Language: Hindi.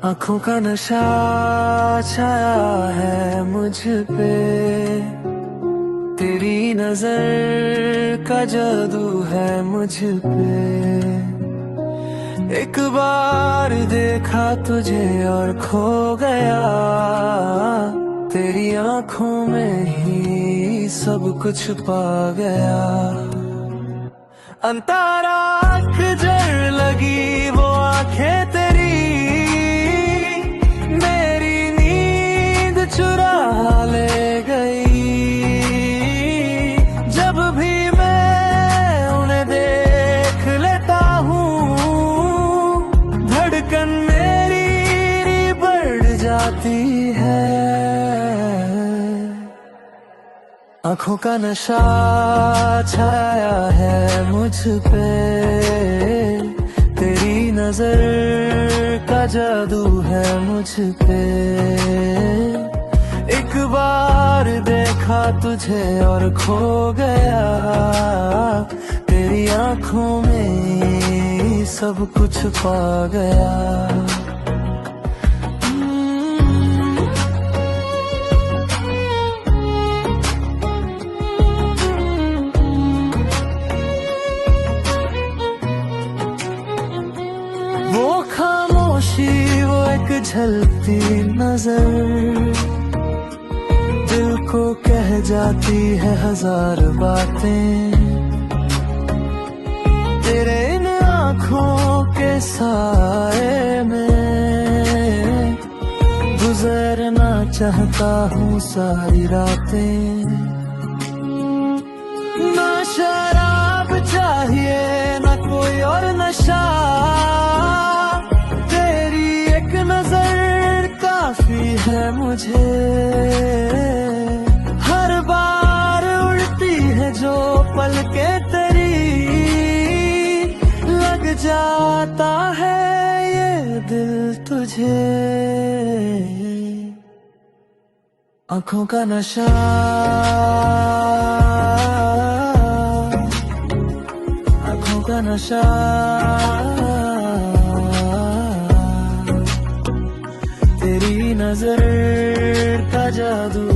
आँखों का नशा छाया है मुझ पे, तेरी नजर का जादू है मुझ पे। एक बार देखा तुझे और खो गया, तेरी आँखों में ही सब कुछ पा गया। अंतारा जर लगी वो आंखें तेरी, मेरी नींद चुरा ले गई। जब भी मैं उन्हें देख लेता हूँ, धड़कन मेरी बढ़ जाती है। आँखों का नशा छाया है मुझ पे, तेरी नजर का जादू है मुझ पे। एक बार देखा तुझे और खो गया, तेरी आँखों में सब कुछ पा गया। वो खामोशी, वो एक झलकती नजर, दिल को कह जाती है हजार बातें। तेरे इन आँखों के साए में गुजरना चाहता हूँ सारी रातें। ना शराब चाहिए ना कोई और नशा, है मुझे। हर बार उड़ती है जो पलके तेरी, लग जाता है ये दिल तुझे। आँखों का नशा, आँखों का नशा, तेरी नजर का जादू